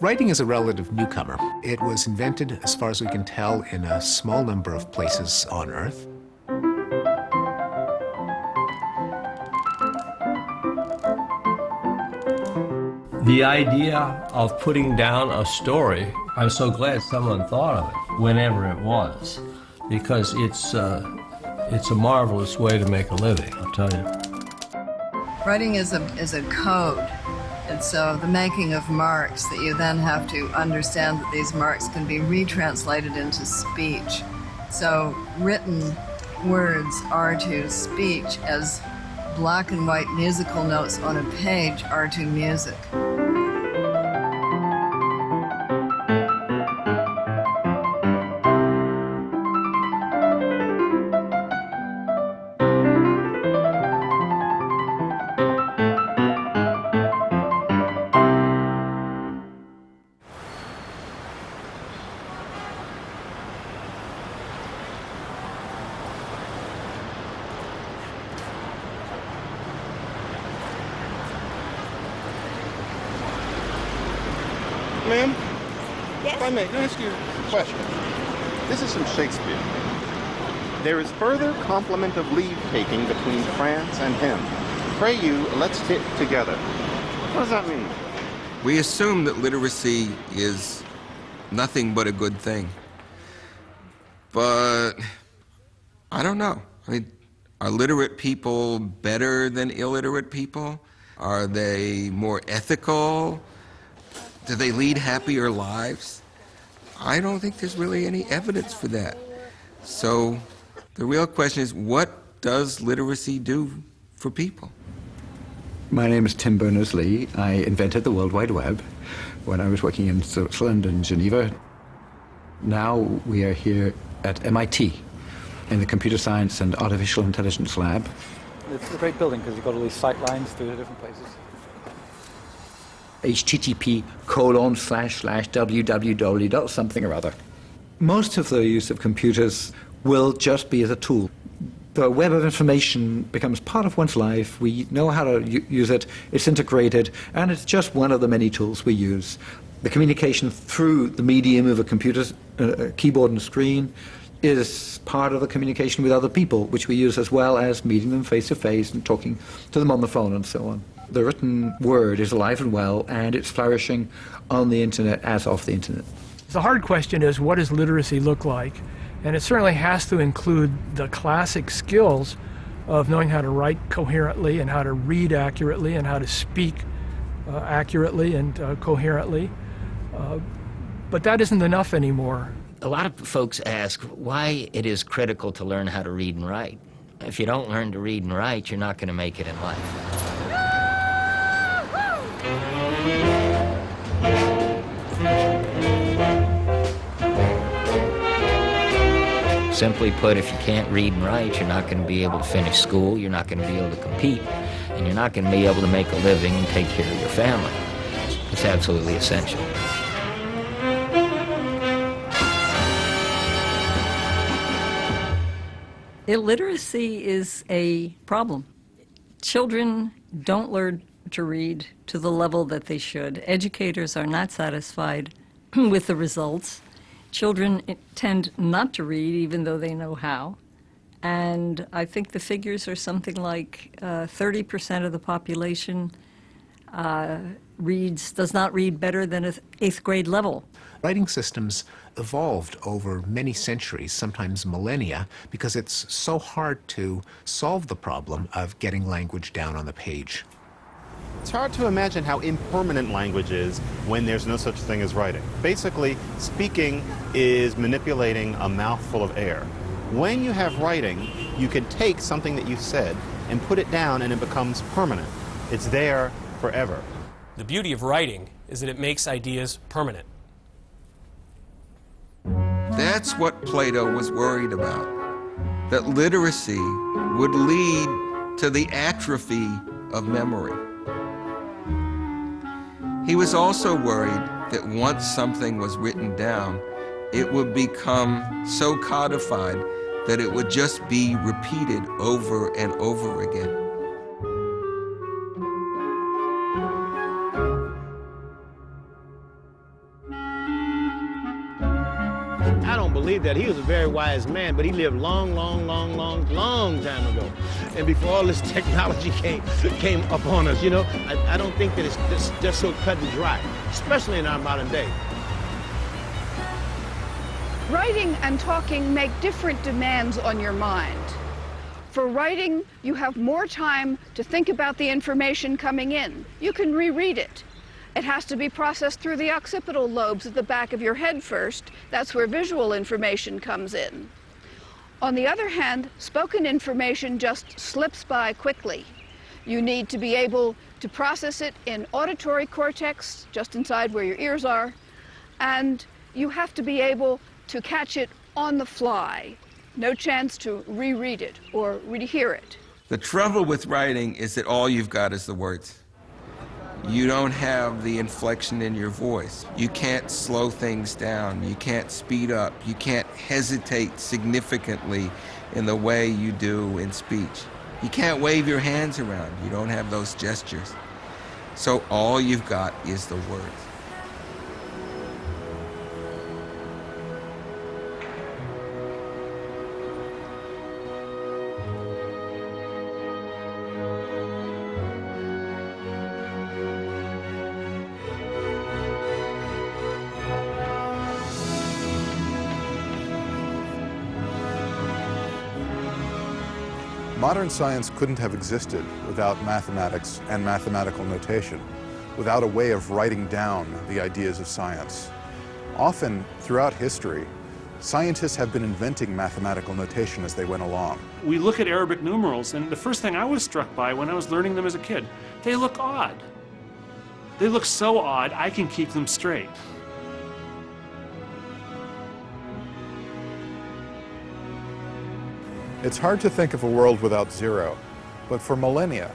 Writing is a relative newcomer. It was invented, as far as we can tell, in a small number of places on Earth. The idea of putting down a story, I'm so glad someone thought of it, whenever it was, because it's a marvelous way to make a living, I'll tell you. Writing is a code. It's the making of marks that you then have to understand that these marks can be retranslated into speech. So written words are to speech as black and white musical notes on a page are to music. Ma'am? Yes? If I may, can I ask you a question? This is from Shakespeare. There is further compliment of leave-taking between France and him. Pray you, let's sit together. What does that mean? We assume that literacy is nothing but a good thing. But I don't know. I mean, are literate people better than illiterate people? Are they more ethical? Do they lead happier lives? I don't think there's really any evidence for that. So the real question is, what does literacy do for people? My name is Tim Berners-Lee. I invented the World Wide Web when I was working in Switzerland and Geneva. Now we are here at MIT in the Computer Science and Artificial Intelligence Lab. It's a great building because you've got all these sight lines through the different places. http://www. something or other. Most of the use of computers will just be as a tool. The web of information becomes part of one's life. We know how to use it, it's integrated, and it's just one of the many tools we use. The communication through the medium of a computer, a keyboard and screen, is part of the communication with other people, which we use as well as meeting them face to face and talking to them on the phone and so on. The written word is alive and well, and it's flourishing on the internet as off the internet. The hard question is, what does literacy look like? And it certainly has to include the classic skills of knowing how to write coherently and how to read accurately and how to speak accurately and coherently. But that isn't enough anymore. A lot of folks ask why it is critical to learn how to read and write. If you don't learn to read and write, you're not going to make it in life. Simply put, if you can't read and write, you're not going to be able to finish school, you're not going to be able to compete, and you're not going to be able to make a living and take care of your family. It's absolutely essential. Illiteracy is a problem. Children don't learn to read to the level that they should. Educators are not satisfied with the results. Children tend not to read even though they know how. And I think the figures are something like 30% of the population does not read better than an 8th grade level. Writing systems evolved over many centuries, sometimes millennia, because it's so hard to solve the problem of getting language down on the page. It's hard to imagine how impermanent language is when there's no such thing as writing. Basically, speaking is manipulating a mouthful of air. When you have writing, you can take something that you said and put it down and it becomes permanent. It's there forever. The beauty of writing is that it makes ideas permanent. That's what Plato was worried about, that literacy would lead to the atrophy of memory. He was also worried that once something was written down, it would become so codified that it would just be repeated over and over again. I don't believe that. He was a very wise man, but he lived long time ago. And before all this technology came upon us, you know, I don't think that it's just so cut and dry, especially in our modern day. Writing and talking make different demands on your mind. For writing, you have more time to think about the information coming in. You can reread it. It has to be processed through the occipital lobes at the back of your head first. That's where visual information comes in. On the other hand, spoken information just slips by quickly. You need to be able to process it in auditory cortex, just inside where your ears are, and you have to be able to catch it on the fly. No chance to reread it or rehear it. The trouble with writing is that all you've got is the words. You don't have the inflection in your voice. You can't slow things down. You can't speed up. You can't hesitate significantly in the way you do in speech. You can't wave your hands around. You don't have those gestures. So all you've got is the words. Modern science couldn't have existed without mathematics and mathematical notation, without a way of writing down the ideas of science. Often, throughout history, scientists have been inventing mathematical notation as they went along. We look at Arabic numerals, and the first thing I was struck by when I was learning them as a kid, they look odd. They look so odd, I can keep them straight. It's hard to think of a world without zero, but for millennia,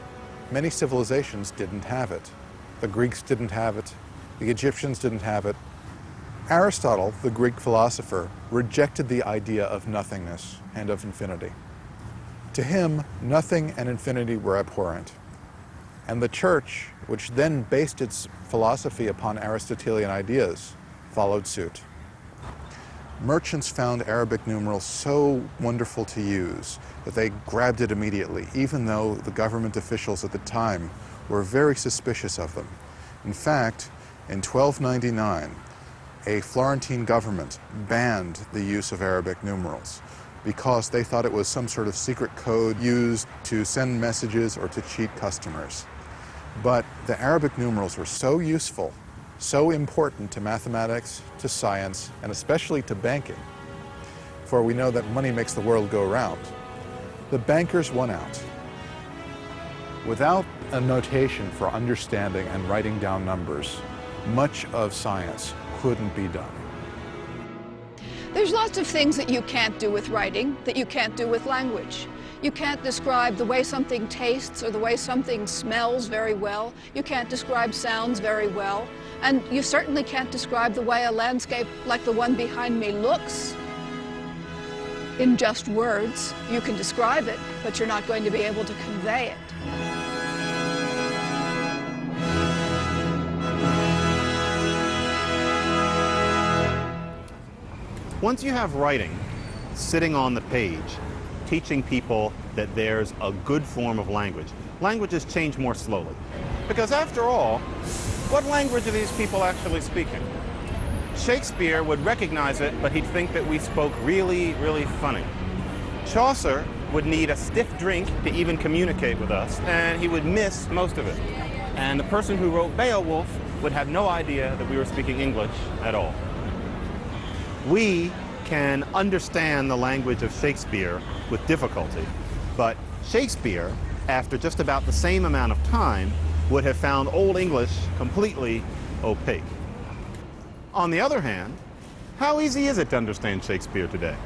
many civilizations didn't have it. The Greeks didn't have it, the Egyptians didn't have it. Aristotle, the Greek philosopher, rejected the idea of nothingness and of infinity. To him, nothing and infinity were abhorrent. And the Church, which then based its philosophy upon Aristotelian ideas, followed suit. Merchants found Arabic numerals so wonderful to use that they grabbed it immediately, even though the government officials at the time were very suspicious of them. In fact, in 1299, a Florentine government banned the use of Arabic numerals because they thought it was some sort of secret code used to send messages or to cheat customers. But the Arabic numerals were so useful, so important to mathematics, to science, and especially to banking. For we know that money makes the world go round. The bankers won out. Without a notation for understanding and writing down numbers, much of science couldn't be done. There's lots of things that you can't do with writing that you can't do with language. You can't describe the way something tastes or the way something smells very well. You can't describe sounds very well. And you certainly can't describe the way a landscape like the one behind me looks in just words. You can describe it, but you're not going to be able to convey it. Once you have writing sitting on the page, teaching people that there's a good form of language, languages change more slowly. Because after all, what language are these people actually speaking? Shakespeare would recognize it, but he'd think that we spoke really, really funny. Chaucer would need a stiff drink to even communicate with us, and he would miss most of it. And the person who wrote Beowulf would have no idea that we were speaking English at all. We can understand the language of Shakespeare with difficulty, but Shakespeare, after just about the same amount of time, would have found Old English completely opaque. On the other hand, how easy is it to understand Shakespeare today?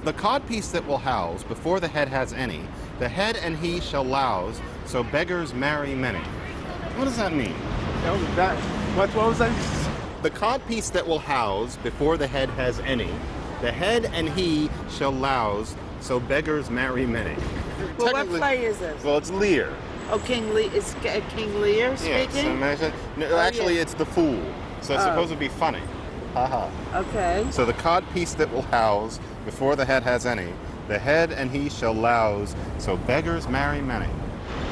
The codpiece that will house, before the head has any, the head and he shall louse, so beggars marry many. What does that mean? What was that? The codpiece that will house, before the head has any, the head and he shall louse, so beggars marry many. Well, what play is this? Well, it's Lear. Oh, King Lear, is King Lear speaking? Yes, no, actually it's The Fool, so it's supposed to be funny. Ha-ha. Okay. So the cod piece that will house, before the head has any, the head and he shall louse, so beggars marry many.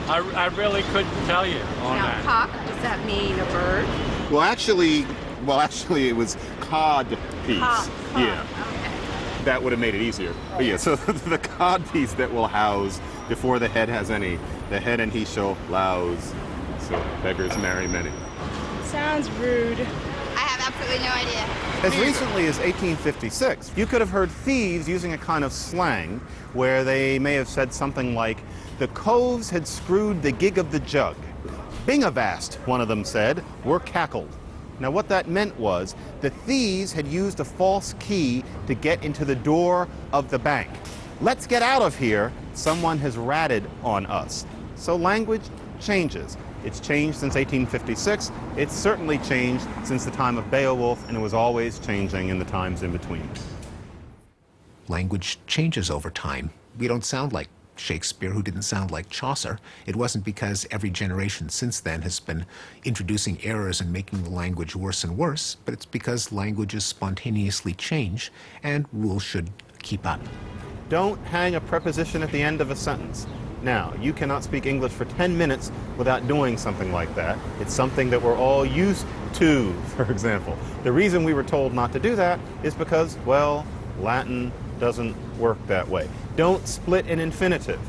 I really couldn't tell you on Now, that. cock, does that mean a bird? Well, actually, it was cod piece. Cod. Yeah. Okay. That would have made it easier. But yeah, so the cod piece that will house, before the head has any, the head and he shall louse, so beggars marry many. Sounds rude. I have absolutely no idea. As recently as 1856, you could have heard thieves using a kind of slang where they may have said something like, "The coves had screwed the gig of the jug. Bing-avast," one of them said, "were cackled." Now what that meant was the thieves had used a false key to get into the door of the bank. Let's get out of here, someone has ratted on us. So language changes. It's changed since 1856. It's certainly changed since the time of Beowulf, and it was always changing in the times in between. Language changes over time. We don't sound like Shakespeare, who didn't sound like Chaucer. It wasn't because every generation since then has been introducing errors and making the language worse and worse, but it's because languages spontaneously change, and rules should keep up. Don't hang a preposition at the end of a sentence. Now, you cannot speak English for 10 minutes without doing something like that. It's something that we're all used to, for example. The reason we were told not to do that is because, well, Latin doesn't work that way. Don't split an infinitive.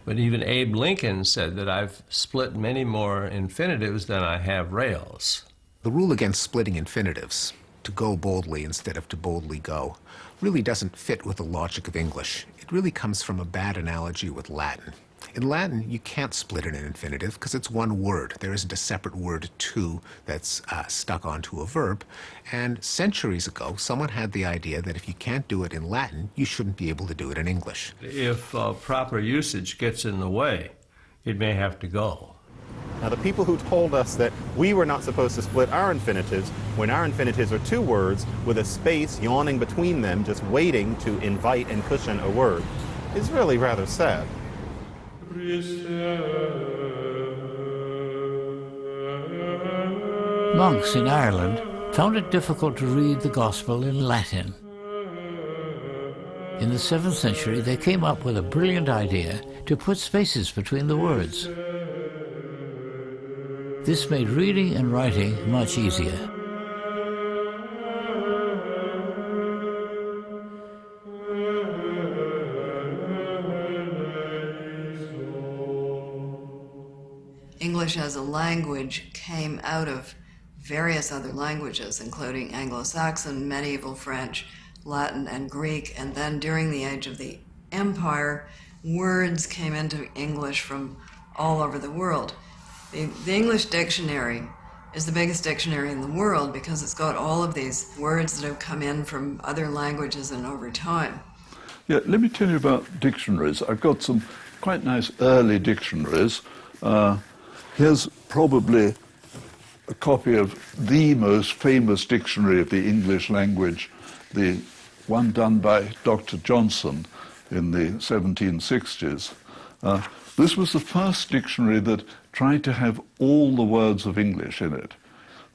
But even Abe Lincoln said that I've split many more infinitives than I have rails. The rule against splitting infinitives, to go boldly instead of to boldly go, really doesn't fit with the logic of English. It really comes from a bad analogy with Latin. In Latin, you can't split an infinitive because it's one word. There isn't a separate word to that's stuck onto a verb. And centuries ago, someone had the idea that if you can't do it in Latin, you shouldn't be able to do it in English. If proper usage gets in the way, it may have to go. Now, the people who told us that we were not supposed to split our infinitives when our infinitives are two words with a space yawning between them, just waiting to invite and cushion a word, is really rather sad. Monks in Ireland found it difficult to read the Gospel in Latin. In the 7th century, they came up with a brilliant idea to put spaces between the words. This made reading and writing much easier. English as a language came out of various other languages, including Anglo-Saxon, medieval French, Latin, and Greek. And then during the age of the Empire, words came into English from all over the world. The English dictionary is the biggest dictionary in the world because it's got all of these words that have come in from other languages and over time. Yeah, let me tell you about dictionaries. I've got some quite nice early dictionaries. Here's probably a copy of the most famous dictionary of the English language, the one done by Dr. Johnson in the 1760s. This was the first dictionary that tried to have all the words of English in it.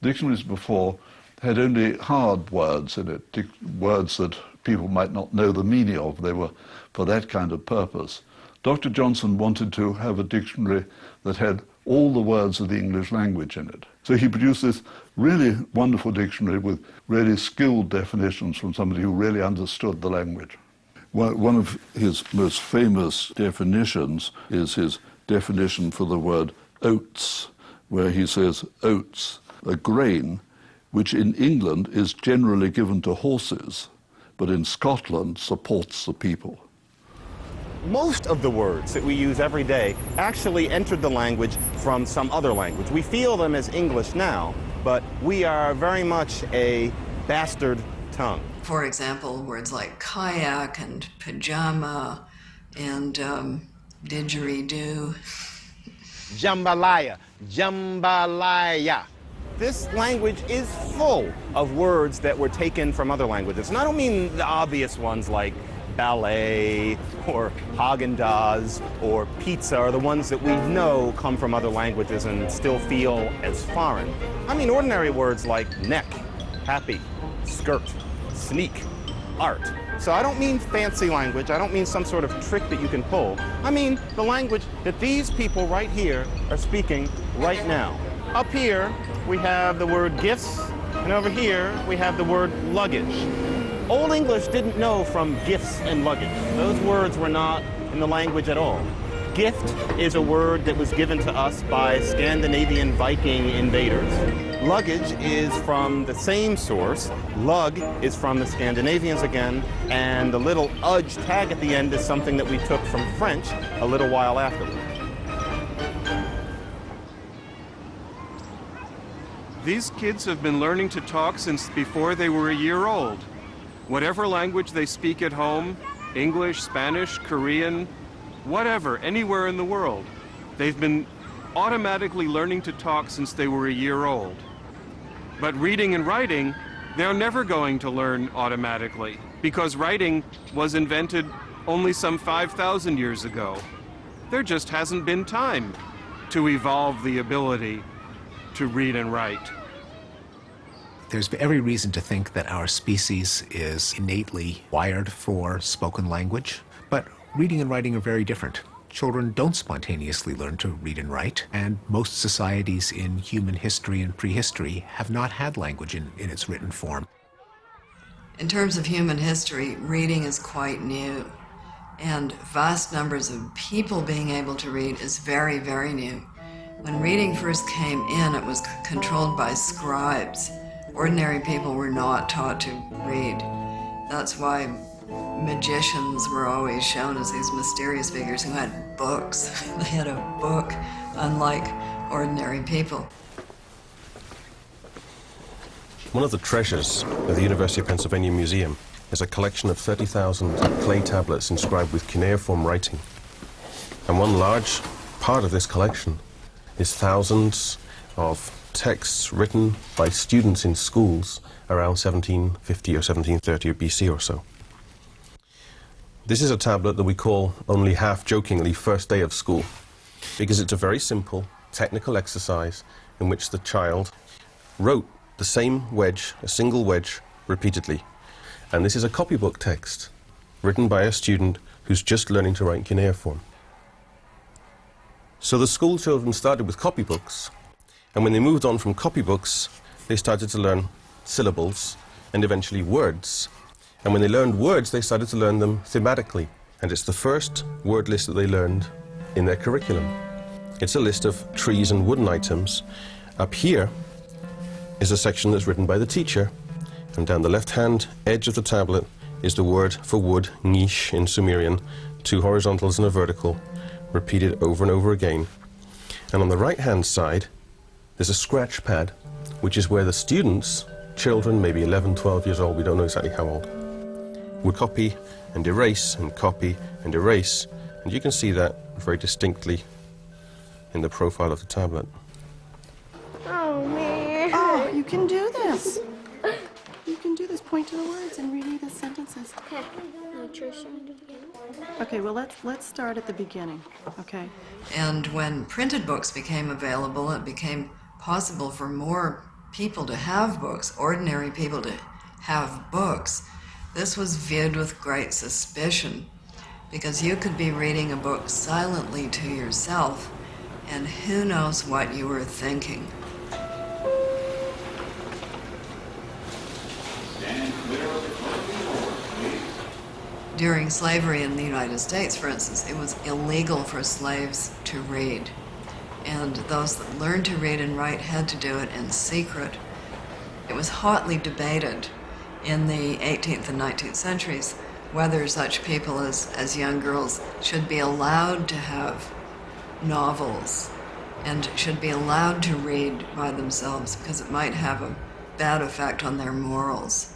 Dictionaries before had only hard words in it, words that people might not know the meaning of. They were for that kind of purpose. Dr. Johnson wanted to have a dictionary that had all the words of the English language in it. So he produced this really wonderful dictionary with really skilled definitions from somebody who really understood the language. One of his most famous definitions is his definition for the word oats, where he says oats, a grain which in England is generally given to horses, but in Scotland supports the people. Most of the words that we use every day actually entered the language from some other language. We feel them as English now, but we are very much a bastard tongue. For example, words like kayak and pajama and didgeridoo. Jambalaya, jambalaya. This language is full of words that were taken from other languages. And I don't mean the obvious ones like ballet or Haagen-Dazs or pizza are the ones that we know come from other languages and still feel as foreign. I mean ordinary words like neck happy, skirt, sneak, art. So I don't mean fancy language, I don't mean some sort of trick that you can pull. I mean the language that these people right here are speaking right now. Up here, we have the word gifts, and over here, we have the word luggage. Old English didn't know from gifts and luggage. Those words were not in the language at all. Gift is a word that was given to us by Scandinavian Viking invaders. Luggage is from the same source. Lug is from the Scandinavians again, and the little udge tag at the end is something that we took from French a little while afterward. These kids have been learning to talk since before they were a year old. Whatever language they speak at home, English, Spanish, Korean, whatever, anywhere in the world, they've been automatically learning to talk since they were a year old. But reading and writing, they're never going to learn automatically, because writing was invented only some 5,000 years ago. There just hasn't been time to evolve the ability to read and write. There's every reason to think that our species is innately wired for spoken language, but reading and writing are very different. Children don't spontaneously learn to read and write, and most societies in human history and prehistory have not had language in its written form. In terms of human history, reading is quite new, and vast numbers of people being able to read is very, very new. When reading first came in, it was controlled by scribes. Ordinary people were not taught to read. That's why magicians were always shown as these mysterious figures who had books. They had a book, unlike ordinary people. One of the treasures of the University of Pennsylvania Museum is a collection of 30,000 clay tablets inscribed with cuneiform writing. And one large part of this collection is thousands of texts written by students in schools around 1750 or 1730 or BC or so. This is a tablet that we call, only half-jokingly, first day of school, because it's a very simple technical exercise in which the child wrote the same wedge, a single wedge, repeatedly. And this is a copybook text written by a student who's just learning to write cuneiform. So the school children started with copybooks, and when they moved on from copybooks, they started to learn syllables and eventually words. And when they learned words, they started to learn them thematically. And it's the first word list that they learned in their curriculum. It's a list of trees and wooden items. Up here is a section that's written by the teacher, and down the left-hand edge of the tablet is the word for wood, niche in Sumerian, 2 horizontals and a vertical, repeated over and over again. And on the right-hand side, there's a scratch pad, which is where the students, children, maybe 11, 12 years old, we don't know exactly how old, would copy and erase and copy and erase. And you can see that very distinctly in the profile of the tablet. Oh, man. Oh, you can do this. You can do this. Point to the words and read me the sentences. Okay. Nutrition. Okay, well, let's start at the beginning, okay? And when printed books became available, it became possible for more people to have books, ordinary people to have books. This was viewed with great suspicion, because you could be reading a book silently to yourself, and who knows what you were thinking. During slavery in the United States, for instance, it was illegal for slaves to read. And those that learned to read and write had to do it in secret. It was hotly debated in the 18th and 19th centuries whether such people as young girls should be allowed to have novels and should be allowed to read by themselves, because it might have a bad effect on their morals.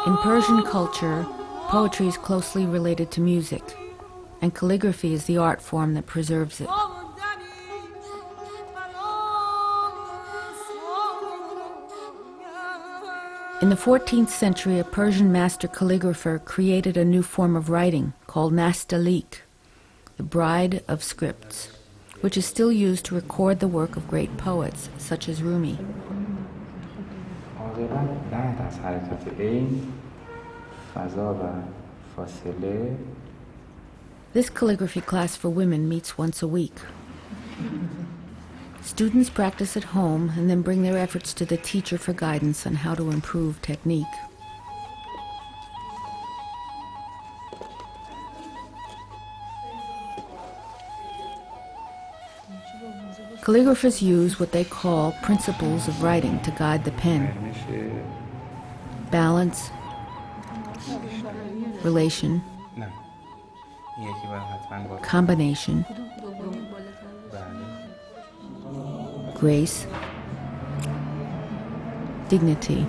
In Persian culture, poetry is closely related to music, and calligraphy is the art form that preserves it. In the 14th century, a Persian master calligrapher created a new form of writing called nastaliq, the bride of scripts, which is still used to record the work of great poets such as Rumi. This calligraphy class for women meets once a week. Students practice at home and then bring their efforts to the teacher for guidance on how to improve technique. Calligraphers use what they call principles of writing to guide the pen. Balance, relation, combination, grace, dignity,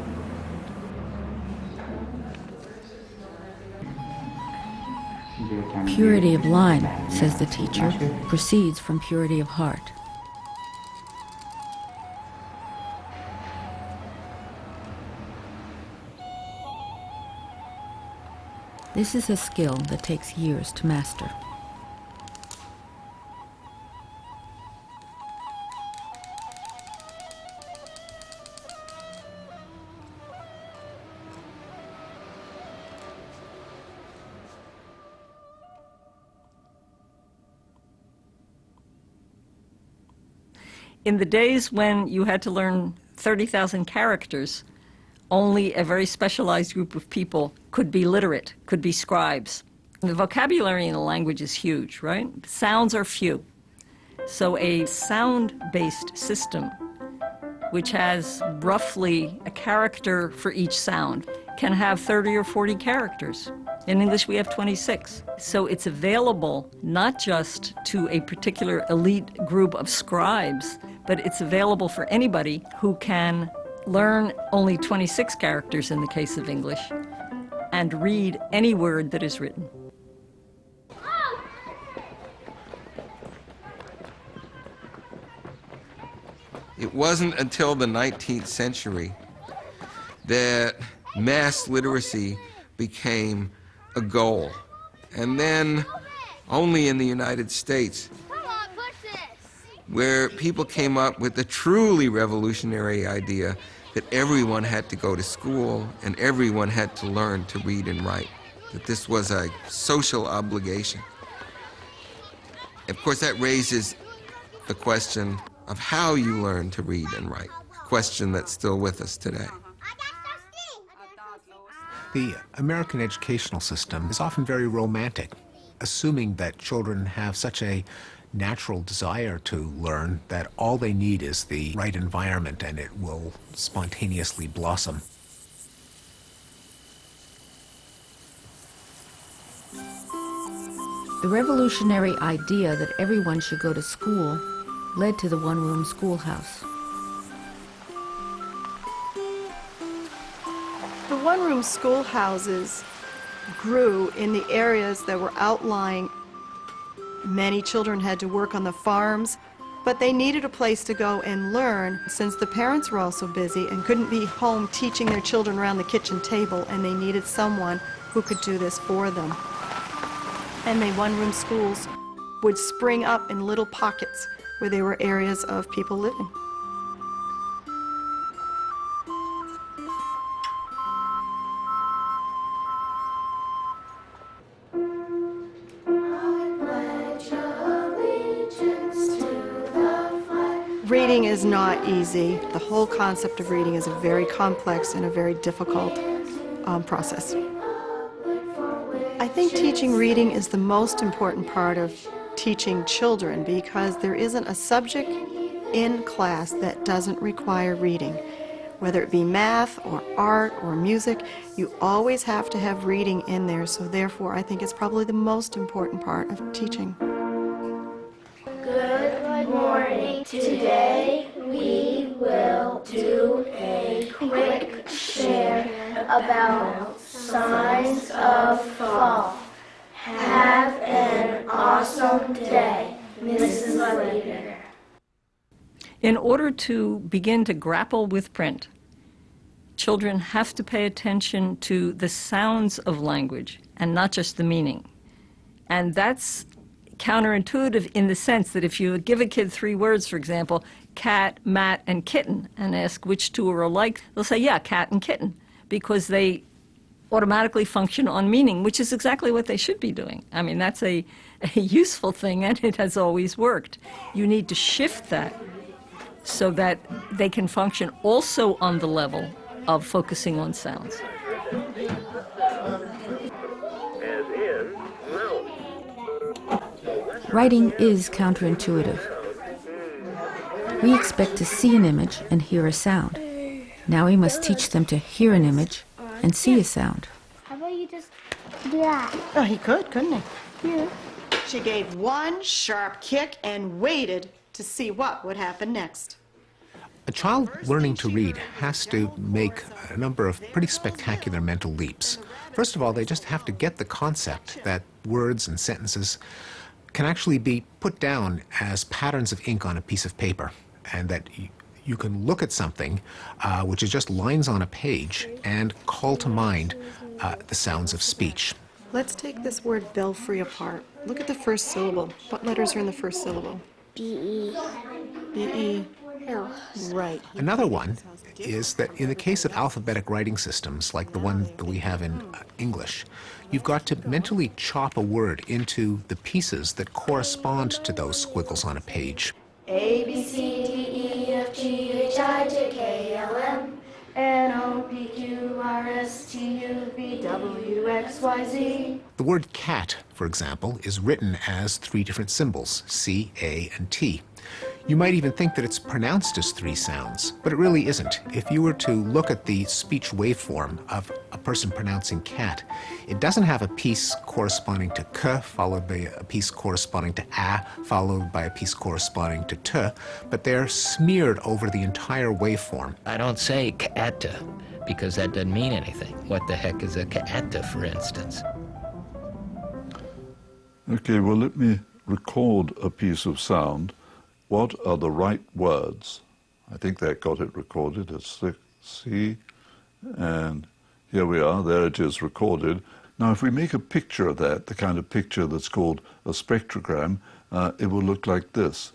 purity of line, says the teacher, proceeds from purity of heart. This is a skill that takes years to master. In the days when you had to learn 30,000 characters, only a very specialized group of people could be literate, could be scribes. The vocabulary in a language is huge, right? Sounds are few. So a sound-based system, which has roughly a character for each sound, can have 30 or 40 characters. In English, we have 26. So it's available not just to a particular elite group of scribes, but it's available for anybody who can learn only 26 characters in the case of English and read any word that is written. It wasn't until the 19th century that mass literacy became a goal. And then only in the United States, where people came up with the truly revolutionary idea that everyone had to go to school and everyone had to learn to read and write, that this was a social obligation. Of course, that raises the question of how you learn to read and write, a question that's still with us today. The American educational system is often very romantic, assuming that children have such a natural desire to learn that all they need is the right environment and it will spontaneously blossom. The revolutionary idea that everyone should go to school led to the one-room schoolhouse. The one-room schoolhouses grew in the areas that were outlying. Many children had to work on the farms, but they needed a place to go and learn since the parents were also busy and couldn't be home teaching their children around the kitchen table, and they needed someone who could do this for them. And the one-room schools would spring up in little pockets where there were areas of people living. Reading is not easy. The whole concept of reading is a very complex and a very difficult process. I think teaching reading is the most important part of teaching children because there isn't a subject in class that doesn't require reading. Whether it be math or art or music, you always have to have reading in there, so therefore I think it's probably the most important part of teaching. Good morning. Today we will do a quick share about signs of fall. Have an awesome day, Mrs. Leader. In order to begin to grapple with print, children have to pay attention to the sounds of language and not just the meaning. And that's counterintuitive in the sense that if you give a kid 3 words, for example, cat, mat, and kitten, and ask which 2 are alike, they'll say, yeah, cat and kitten, because they automatically function on meaning, which is exactly what they should be doing. I mean, that's a useful thing, and it has always worked. You need to shift that so that they can function also on the level of focusing on sounds. Writing is counterintuitive. We expect to see an image and hear a sound. Now we must teach them to hear an image and see a sound. How about you just do that? Oh, he could, couldn't he? Yeah. She gave one sharp kick and waited to see what would happen next. A child learning to read has to make a number of pretty spectacular mental leaps. First of all, they just have to get the concept that words and sentences can actually be put down as patterns of ink on a piece of paper, and that you can look at something which is just lines on a page and call to mind the sounds of speech. Let's take this word belfry apart. Look at the first syllable. What letters are in the first syllable? B-E. B-E. L. Right. Another one is that in the case of alphabetic writing systems, like the one that we have in English, you've got to mentally chop a word into the pieces that correspond to those squiggles on a page. A, B, C, D, E, F, G, H, I, J, K, L, M, N, O, P, Q, R, S, T, U, V, W, X, Y, Z. The word cat, for example, is written as 3 different symbols, C, A, and T. You might even think that it's pronounced as 3 sounds, but it really isn't. If you were to look at the speech waveform of a person pronouncing cat, it doesn't have a piece corresponding to k, followed by a piece corresponding to a, followed by a piece corresponding to t, but they're smeared over the entire waveform. I don't say ka'ata because that doesn't mean anything. What the heck is a ka'ata, for instance? Okay, well, let me record a piece of sound. What are the right words? I think that got it recorded. It's C, and here we are. There it is recorded. Now, if we make a picture of that, the kind of picture that's called a spectrogram, it will look like this.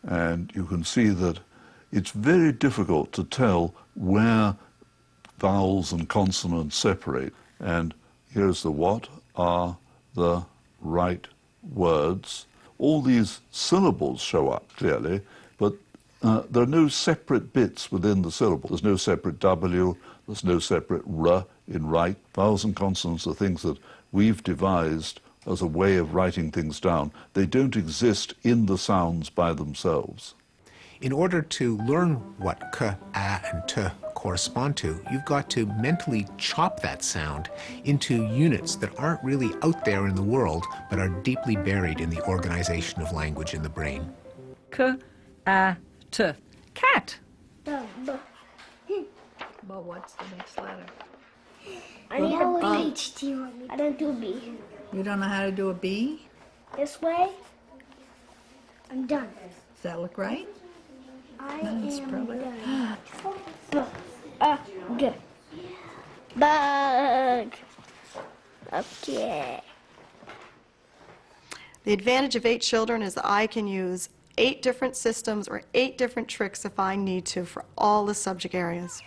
And you can see that it's very difficult to tell where vowels and consonants separate. And here's the what are the right words. All these syllables show up clearly, but there are no separate bits within the syllable. There's no separate W, there's no separate R in right. Vowels and consonants are things that we've devised as a way of writing things down. They don't exist in the sounds by themselves. In order to learn what k, a, and t correspond to, you've got to mentally chop that sound into units that aren't really out there in the world, but are deeply buried in the organization of language in the brain. K, a, t. Cat. But what's the next letter? I need a page T on me. I don't do B. You don't know how to do a B? This way. I'm done. Does that look right? I That's am probably done. Good. Bug. Okay. The advantage of 8 children is that I can use 8 different systems or 8 different tricks if I need to for all the subject areas.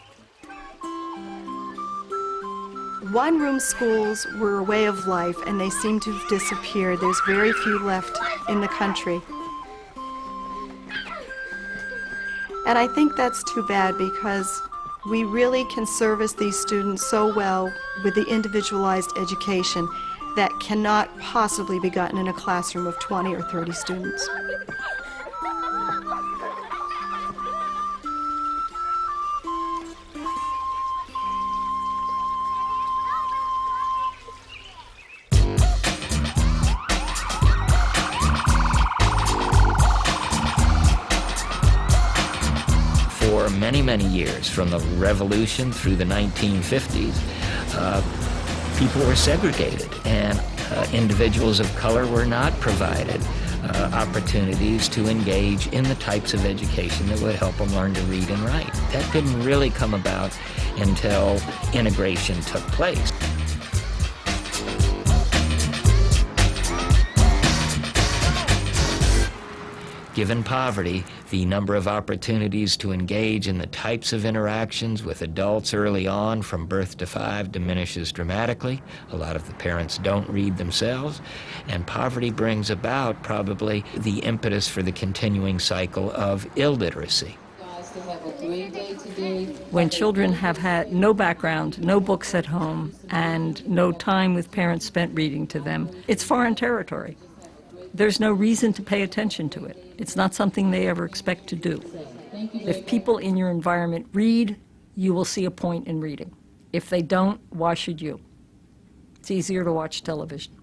One-room schools were a way of life, and they seem to have disappeared. There's very few left in the country. And I think that's too bad because we really can service these students so well with the individualized education that cannot possibly be gotten in a classroom of 20 or 30 students. For many, many years, from the Revolution through the 1950s, people were segregated, and individuals of color were not provided opportunities to engage in the types of education that would help them learn to read and write. That didn't really come about until integration took place. Given poverty, the number of opportunities to engage in the types of interactions with adults early on from birth to 5 diminishes dramatically. A lot of the parents don't read themselves, and poverty brings about probably the impetus for the continuing cycle of illiteracy. When children have had no background, no books at home, and no time with parents spent reading to them, it's foreign territory. There's no reason to pay attention to it. It's not something they ever expect to do. If people in your environment read, you will see a point in reading. If they don't, why should you? It's easier to watch television.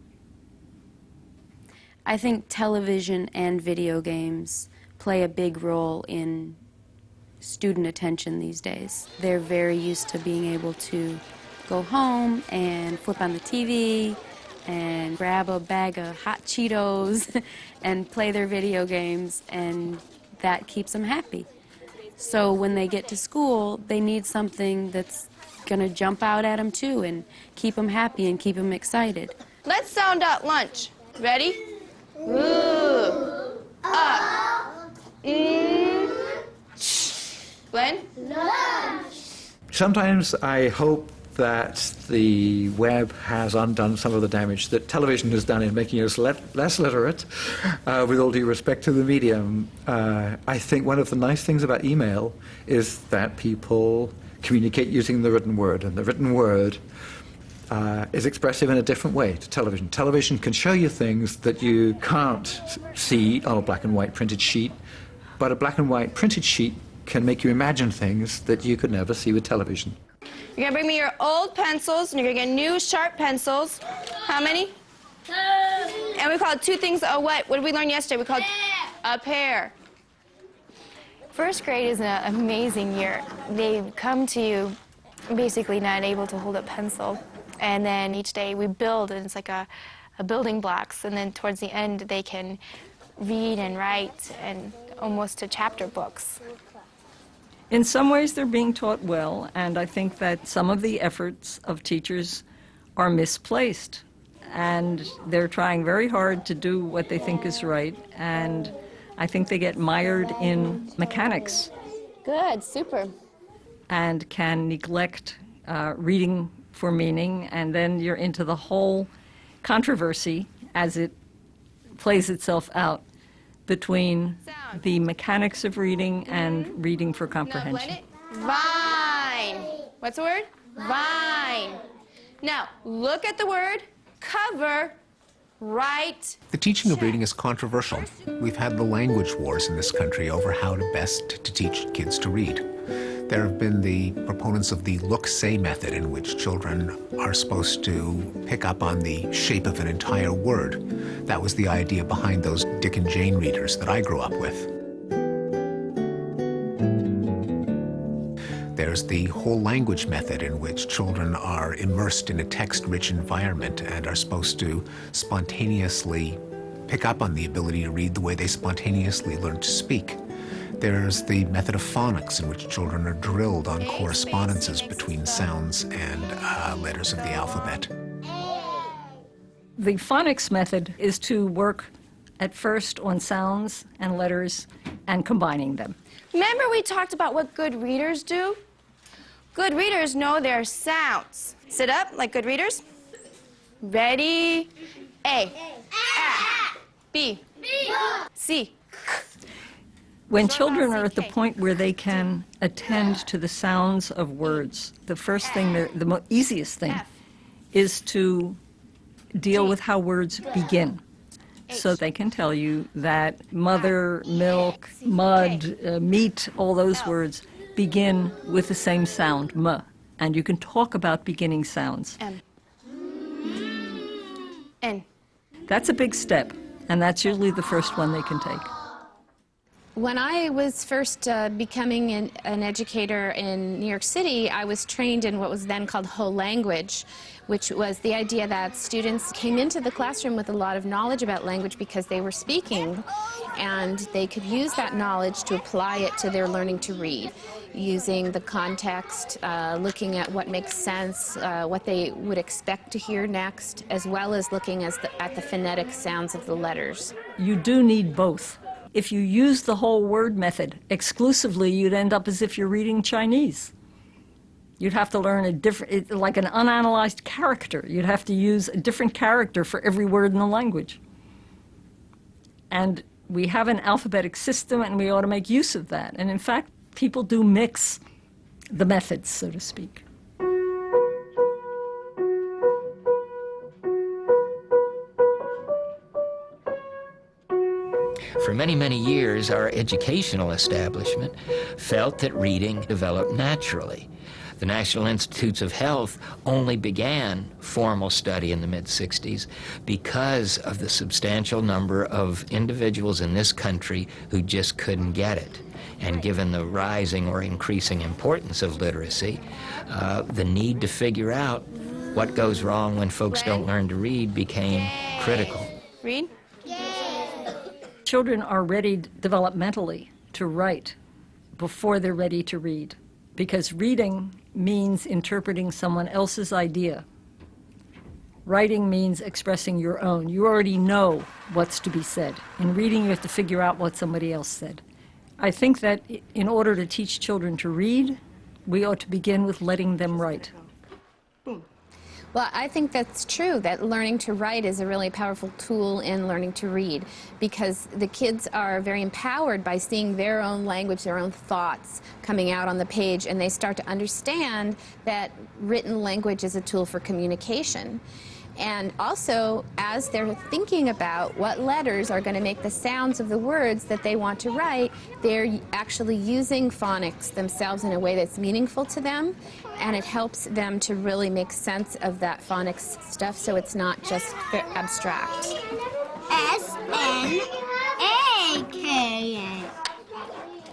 I think television and video games play a big role in student attention these days. They're very used to being able to go home and flip on the TV and grab a bag of hot Cheetos and play their video games, and that keeps them happy. So when they get to school, they need something that's going to jump out at them too and keep them happy and keep them excited. Let's sound out lunch. Ready? Ooh. Glenn? Lunch. Sometimes I hope that the web has undone some of the damage that television has done in making us less literate, with all due respect to the medium. I think one of the nice things about email is that people communicate using the written word, and the written word is expressive in a different way to television. Television can show you things that you can't see on a black and white printed sheet, but a black and white printed sheet can make you imagine things that you could never see with television. You're gonna bring me your old pencils, and you're gonna get new sharp pencils. How many? 2. And we called 2 things a what? What did we learn yesterday? We called a pair. First grade is an amazing year. They come to you basically not able to hold a pencil, and then each day we build, and it's like a building blocks, and then towards the end they can read and write, and almost to chapter books. In some ways, they're being taught well, and I think that some of the efforts of teachers are misplaced, and they're trying very hard to do what they think is right, and I think they get mired in mechanics. Good, super. And can neglect reading for meaning, and then you're into the whole controversy as it plays itself out between the mechanics of reading and reading for comprehension. Vine. What's the word? Vine. Now, look at the word cover, right. The teaching of reading is controversial. We've had the language wars in this country over how to best to teach kids to read. There have been the proponents of the look-say method, in which children are supposed to pick up on the shape of an entire word. That was the idea behind those Dick and Jane readers that I grew up with. There's the whole language method, in which children are immersed in a text-rich environment and are supposed to spontaneously pick up on the ability to read the way they spontaneously learn to speak. There's the method of phonics, in which children are drilled on correspondences between sounds and letters of the alphabet. The phonics method is to work at first on sounds and letters and combining them. Remember we talked about what good readers do? Good readers know their sounds. Sit up like good readers. Ready? A. B. C. When children are at the point where they can attend to the sounds of words, the first thing, the easiest thing, is to deal with how words begin. So they can tell you that mother, milk, mud, meat, all those words begin with the same sound, m. And you can talk about beginning sounds. M. N. That's a big step, and that's usually the first one they can take. When I was first becoming an educator in New York City, I was trained in what was then called whole language, which was the idea that students came into the classroom with a lot of knowledge about language because they were speaking, and they could use that knowledge to apply it to their learning to read, using the context, looking at what makes sense, what they would expect to hear next, as well as looking at the phonetic sounds of the letters. You do need both. If you use the whole word method exclusively, you'd end up as if you're reading Chinese. You'd have to learn a different, like an unanalyzed character. You'd have to use a different character for every word in the language. And we have an alphabetic system, and we ought to make use of that. And in fact, people do mix the methods, so to speak. For many, many years, our educational establishment felt that reading developed naturally. The National Institutes of Health only began formal study in the mid-60s because of the substantial number of individuals in this country who just couldn't get it. And given the rising or increasing importance of literacy, the need to figure out what goes wrong when folks don't learn to read became critical. Read? Children are ready developmentally to write before they're ready to read, because reading means interpreting someone else's idea. Writing means expressing your own. You already know what's to be said. In reading, you have to figure out what somebody else said. I think that in order to teach children to read, we ought to begin with letting them write. Well, I think that's true, that learning to write is a really powerful tool in learning to read, because the kids are very empowered by seeing their own language, their own thoughts coming out on the page, and they start to understand that written language is a tool for communication. And also, as they're thinking about what letters are going to make the sounds of the words that they want to write, they're actually using phonics themselves in a way that's meaningful to them, and it helps them to really make sense of that phonics stuff, so it's not just abstract. S-N-A-K-A.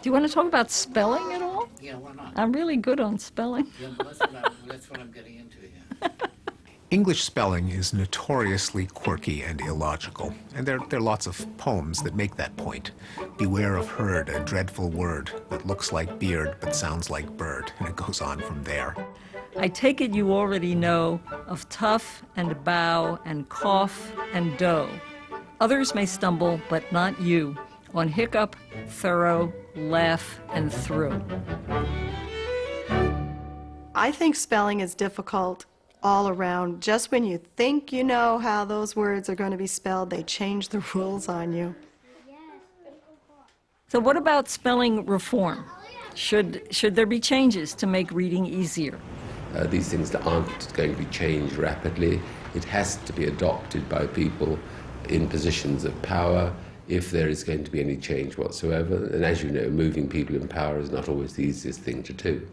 Do you want to talk about spelling at all? Yeah, why not? I'm really good on spelling. Yeah, that's what I'm getting into here. English spelling is notoriously quirky and illogical, and there are lots of poems that make that point. Beware of herd, a dreadful word that looks like beard but sounds like bird, and it goes on from there. I take it you already know of tough and bow and cough and dough. Others may stumble, but not you, on hiccup, thorough, laugh, and through. I think spelling is difficult all around. Just when you think you know how those words are going to be spelled, they change the rules on you. So what about spelling reform? Should there be changes to make reading easier? These things that aren't going to be changed rapidly. It has to be adopted by people in positions of power if there is going to be any change whatsoever. And as you know, moving people in power is not always the easiest thing to do.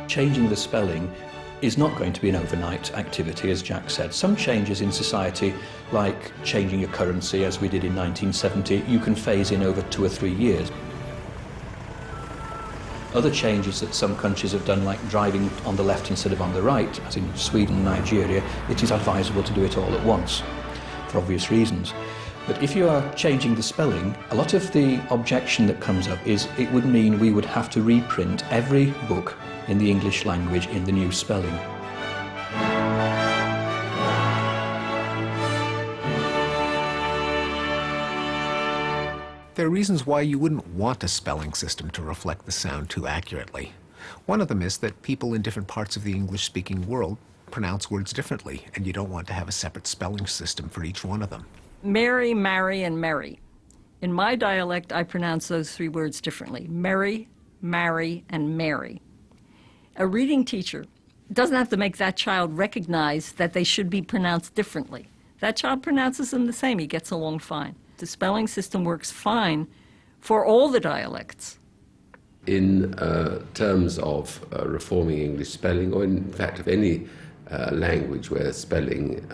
Changing the spelling is not going to be an overnight activity, as Jack said. Some changes in society, like changing your currency, as we did in 1970, you can phase in over 2 or 3 years. Other changes that some countries have done, like driving on the left instead of on the right, as in Sweden and Nigeria, it is advisable to do it all at once, for obvious reasons. But if you are changing the spelling, a lot of the objection that comes up is it would mean we would have to reprint every book in the English language in the new spelling. There are reasons why you wouldn't want a spelling system to reflect the sound too accurately. One of them is that people in different parts of the English-speaking world pronounce words differently, and you don't want to have a separate spelling system for each one of them. Mary, marry, and merry. In my dialect, I pronounce those 3 words differently. Merry, marry, and Mary. A reading teacher doesn't have to make that child recognize that they should be pronounced differently. That child pronounces them the same. He gets along fine. The spelling system works fine for all the dialects. In terms of reforming English spelling, or in fact of any language where spelling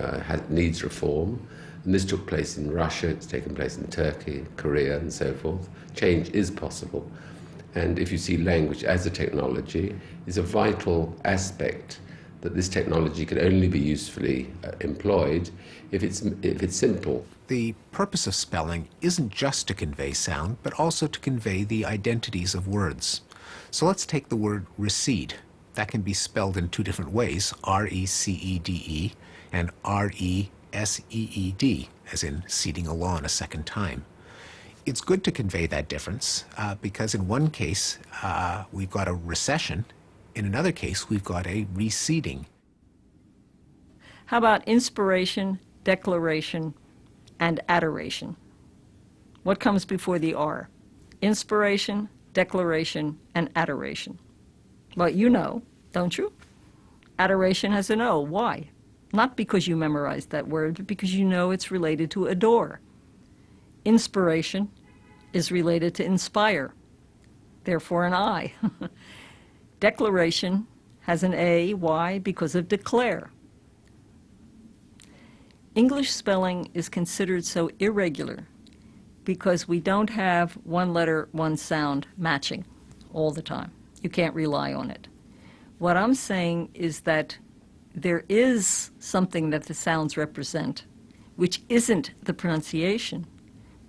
needs reform, and this took place in Russia, it's taken place in Turkey, Korea, and so forth, change is possible. And if you see language as a technology, is a vital aspect that this technology can only be usefully employed if it's simple. The purpose of spelling isn't just to convey sound, but also to convey the identities of words. So let's take the word recede. That can be spelled in two different ways, R-E-C-E-D-E and R-E-S-E-E-D, as in ceding a lawn a second time. It's good to convey that difference because in one case we've got a recession, in another case we've got a receding. How about inspiration, declaration, and adoration? What comes before the R? Inspiration, declaration, and adoration. Well, you know, don't you? Adoration has an O. Why? Not because you memorized that word, but because you know it's related to adore. Inspiration is related to inspire, therefore an I. Declaration has an A. Why? Because of declare. English spelling is considered so irregular because we don't have one letter, one sound matching all the time. You can't rely on it. What I'm saying is that there is something that the sounds represent, which isn't the pronunciation,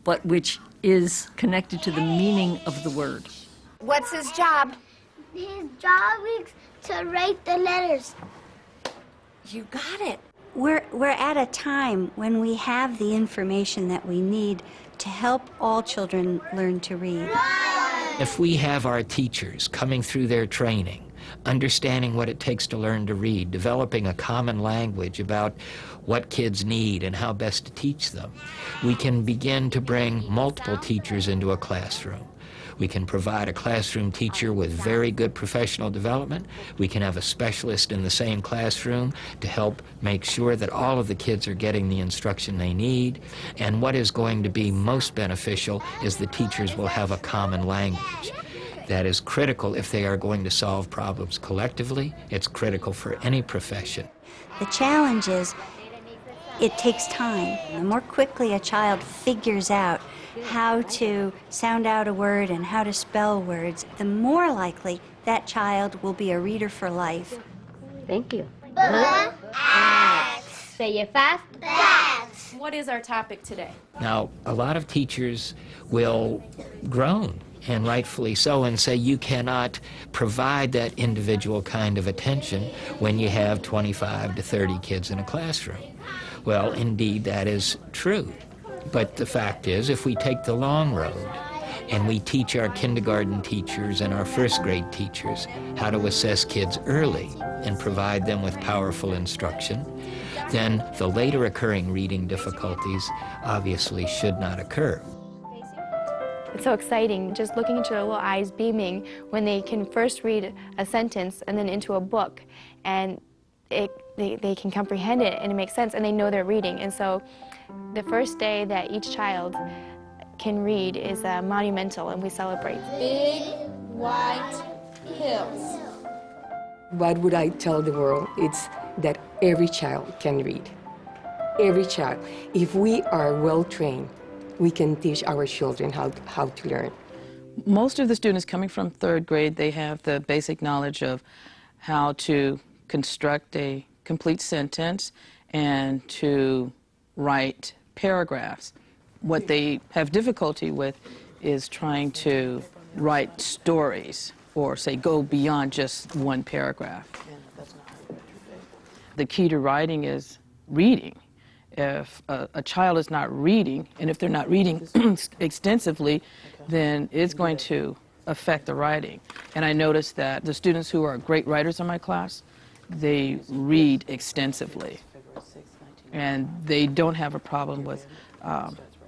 but which is connected to the meaning of the word. What's his job? His job is to write the letters. You got it. We're at a time when we have the information that we need to help all children learn to read. If we have our teachers coming through their training, understanding what it takes to learn to read, developing a common language about what kids need and how best to teach them, we can begin to bring multiple teachers into a classroom. We can provide a classroom teacher with very good professional development. We can have a specialist in the same classroom to help make sure that all of the kids are getting the instruction they need. And what is going to be most beneficial is the teachers will have a common language. That is critical if they are going to solve problems collectively. It's critical for any profession. The challenge is it takes time. The more quickly a child figures out how to sound out a word and how to spell words, the more likely that child will be a reader for life. Thank you. Say it fast. What is our topic today? Now, a lot of teachers will groan, and rightfully so, and say you cannot provide that individual kind of attention when you have 25 to 30 kids in a classroom. Well, indeed, that is true. But the fact is, if we take the long road and we teach our kindergarten teachers and our first grade teachers how to assess kids early and provide them with powerful instruction, then the later occurring reading difficulties obviously should not occur. It's so exciting, just looking into their little eyes beaming when they can first read a sentence and then into a book, and they can comprehend it and it makes sense and they know they're reading. And so the first day that each child can read is monumental, and we celebrate. Big white hills. What would I tell the world? It's that every child can read. Every child. If we are well trained, we can teach our children how to learn. Most of the students coming from third grade, they have the basic knowledge of how to construct a complete sentence and to write paragraphs. What they have difficulty with is trying to write stories or, say, go beyond just one paragraph. The key to writing is reading. If a child is not reading, and if they're not reading extensively, then it's going to affect the writing. And I noticed that the students who are great writers in my class, they read extensively. And they don't have a problem with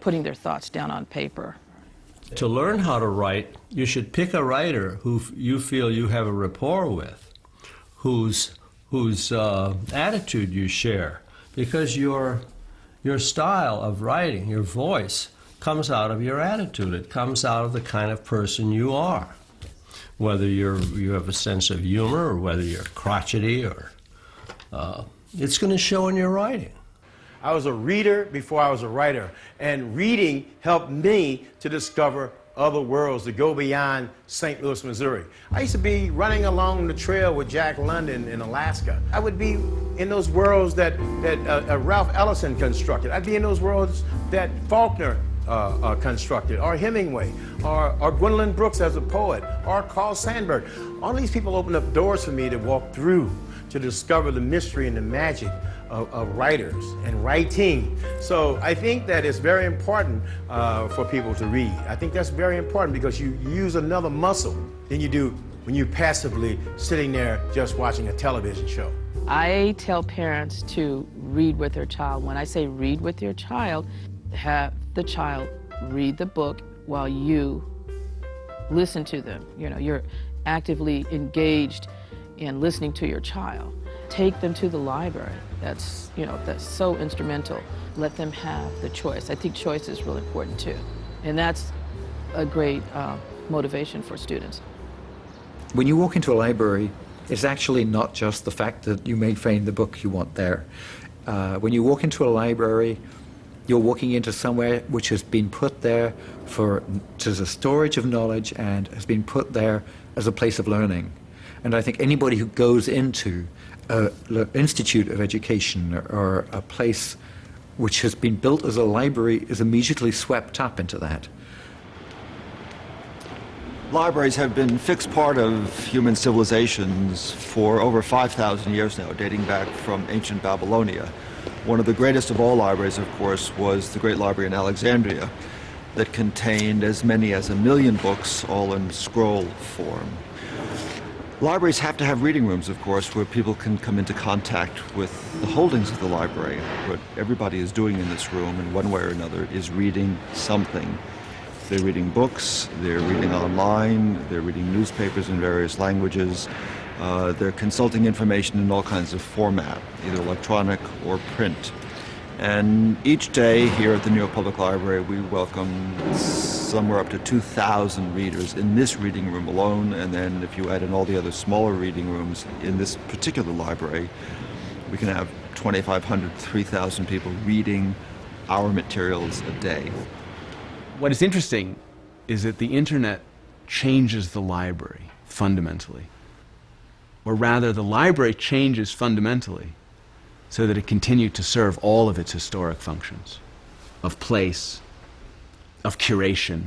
putting their thoughts down on paper. To learn how to write, you should pick a writer who you feel you have a rapport with, whose attitude you share, because your Your style of writing, your voice, comes out of your attitude. It comes out of the kind of person you are. Whether you have a sense of humor or whether you're crotchety, or it's going to show in your writing. I was a reader before I was a writer, and reading helped me to discover other worlds, to go beyond St. Louis, Missouri. I used to be running along the trail with Jack London in Alaska. I would be in those worlds that Ralph Ellison constructed. I'd be in those worlds that Faulkner constructed, or Hemingway, or Gwendolyn Brooks as a poet, or Carl Sandburg. All these people opened up doors for me to walk through, to discover the mystery and the magic of writers and writing. So I think that it's very important for people to read. I think that's very important because you use another muscle than you do when you're passively sitting there just watching a television show. I tell parents to read with their child. When I say read with your child, have the child read the book while you listen to them. You know, you're actively engaged in listening to your child. Take them to the library. That's so instrumental. Let them have the choice. I think choice is really important too. And that's a great motivation for students. When you walk into a library, it's actually not just the fact that you may find the book you want there. When you walk into a library, you're walking into somewhere which has been put there as a storage of knowledge and has been put there as a place of learning. And I think anybody who goes into an institute of education or a place which has been built as a library is immediately swept up into that. Libraries have been a fixed part of human civilizations for over 5,000 years now, dating back from ancient Babylonia. One of the greatest of all libraries, of course, was the Great Library in Alexandria that contained as many as 1 million books, all in scroll form. Libraries have to have reading rooms, of course, where people can come into contact with the holdings of the library. What everybody is doing in this room, in one way or another, is reading something. They're reading books, they're reading online, they're reading newspapers in various languages, they're consulting information in all kinds of format, either electronic or print. And each day here at the New York Public Library, we welcome somewhere up to 2,000 readers in this reading room alone, and then if you add in all the other smaller reading rooms in this particular library, we can have 2,500, 3,000 people reading our materials a day. What is interesting is that the internet changes the library fundamentally. Or rather, the library changes fundamentally so that it continued to serve all of its historic functions of place, of curation,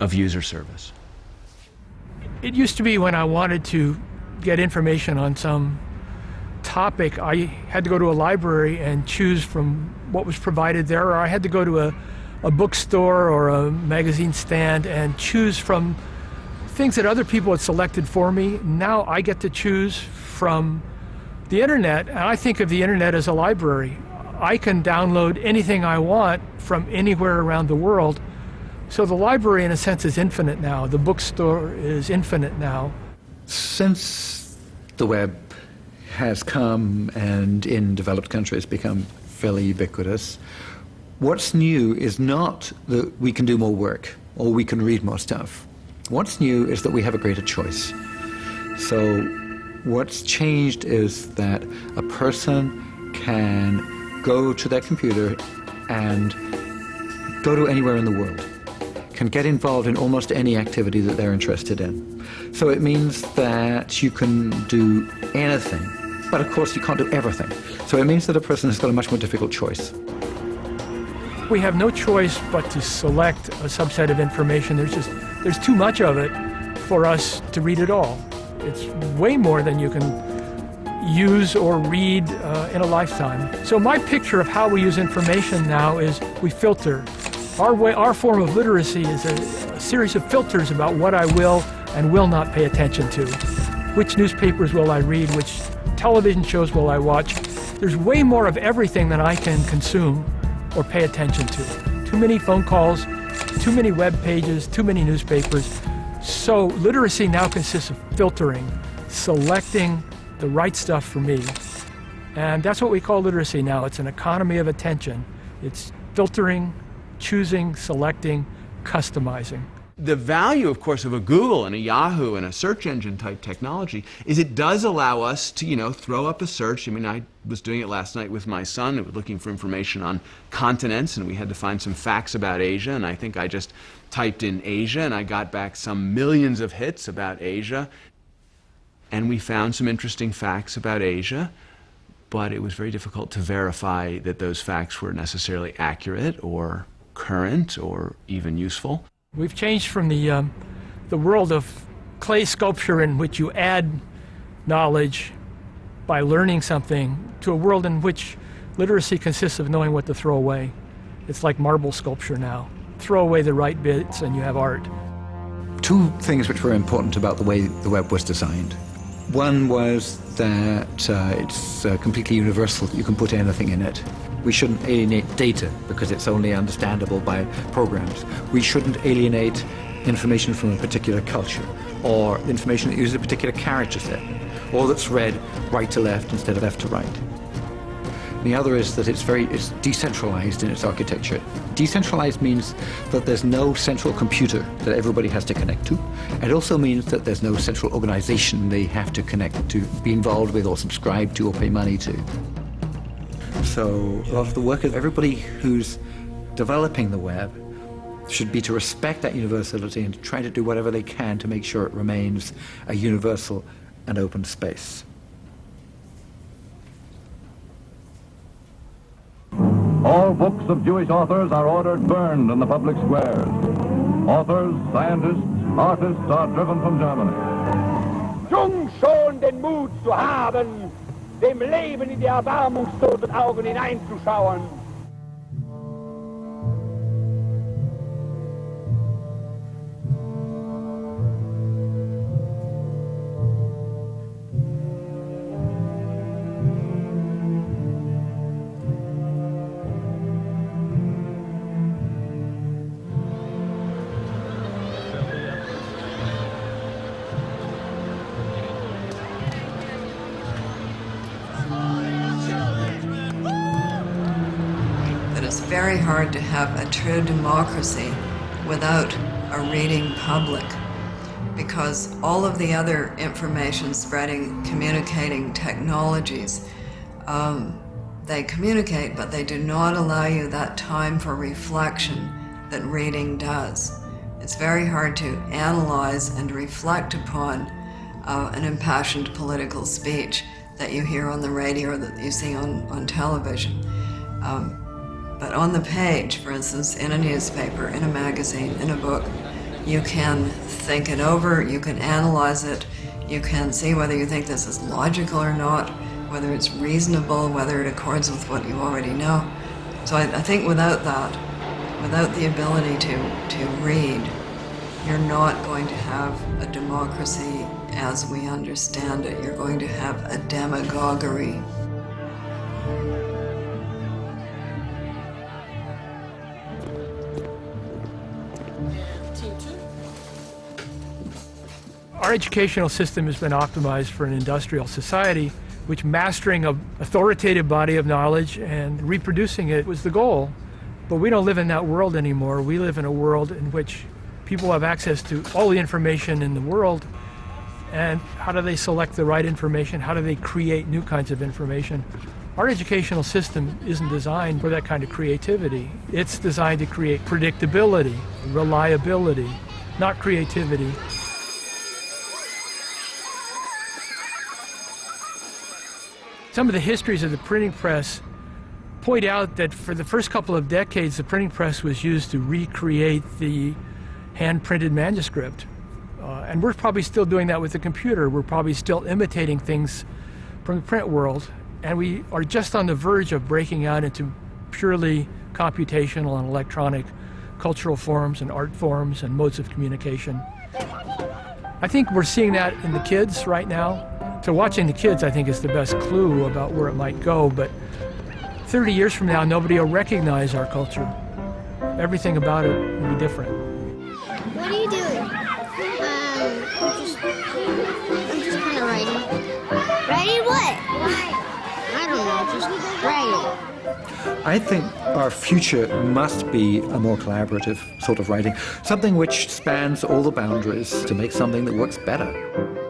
of user service. It used to be when I wanted to get information on some topic, I had to go to a library and choose from what was provided there, or I had to go to a bookstore or a magazine stand and choose from things that other people had selected for me. Now I get to choose from the internet, and I think of the internet as a library. I can download anything I want from anywhere around the world. So the library, in a sense, is infinite now. The bookstore is infinite now. Since the web has come and in developed countries become fairly ubiquitous, what's new is not that we can do more work or we can read more stuff. What's new is that we have a greater choice. So what's changed is that a person can go to their computer and go to anywhere in the world, can get involved in almost any activity that they're interested in. So it means that you can do anything, but of course you can't do everything. So it means that a person has got a much more difficult choice. We have no choice but to select a subset of information. There's too much of it for us to read it all. It's way more than you can use or read in a lifetime. So my picture of how we use information now is we filter. Our form of literacy is a series of filters about what I will and will not pay attention to. Which newspapers will I read? Which television shows will I watch? There's way more of everything than I can consume or pay attention to. Too many phone calls, too many web pages, too many newspapers. So literacy now consists of filtering, selecting the right stuff for me. And that's what we call literacy now. It's an economy of attention. It's filtering, choosing, selecting, customizing. The value, of course, of a Google and a Yahoo and a search engine type technology is it does allow us to, throw up a search. I mean, I was doing it last night with my son. It was looking for information on continents, and we had to find some facts about Asia, and I think I just typed in Asia, and I got back some millions of hits about Asia. And we found some interesting facts about Asia, but it was very difficult to verify that those facts were necessarily accurate or current or even useful. We've changed from the world of clay sculpture in which you add knowledge by learning something to a world in which literacy consists of knowing what to throw away. It's like marble sculpture now. Throw away the right bits and you have art. Two things which were important about the way the web was designed. One was that it's completely universal. You can put anything in it. We shouldn't alienate data because it's only understandable by programs. We shouldn't alienate information from a particular culture or information that uses a particular character set or that's read right to left instead of left to right. The other is that it's decentralized in its architecture. Decentralized means that there's no central computer that everybody has to connect to. It also means that there's no central organization they have to connect to, be involved with or subscribe to or pay money to. So a lot of the work of everybody who's developing the web should be to respect that universality and to try to do whatever they can to make sure it remains a universal and open space. All books of Jewish authors are ordered burned in the public squares. Authors, scientists, artists are driven from Germany. Jung schon den Mut zu haben, dem Leben in die erbarmungslosen Augen hineinzuschauen. Very hard to have a true democracy without a reading public, because all of the other information spreading, communicating technologies, they communicate, but they do not allow you that time for reflection that reading does. It's very hard to analyze and reflect upon an impassioned political speech that you hear on the radio or that you see on television. But on the page, for instance, in a newspaper, in a magazine, in a book, you can think it over, you can analyze it, you can see whether you think this is logical or not, whether it's reasonable, whether it accords with what you already know. So I think without that, without the ability to read, you're not going to have a democracy as we understand it. You're going to have a demagoguery. Our educational system has been optimized for an industrial society, which mastering an authoritative body of knowledge and reproducing it was the goal. But we don't live in that world anymore. We live in a world in which people have access to all the information in the world. And how do they select the right information? How do they create new kinds of information? Our educational system isn't designed for that kind of creativity. It's designed to create predictability, reliability, not creativity. Some of the histories of the printing press point out that for the first couple of decades, the printing press was used to recreate the hand-printed manuscript. And we're probably still doing that with the computer. We're probably still imitating things from the print world. And we are just on the verge of breaking out into purely computational and electronic cultural forms and art forms and modes of communication. I think we're seeing that in the kids right now. So watching the kids, I think, is the best clue about where it might go. But 30 years from now, nobody will recognize our culture. Everything about it will be different. What are you doing? I'm just kind of writing. Writing what? I don't know. I think our future must be a more collaborative sort of writing, something which spans all the boundaries to make something that works better.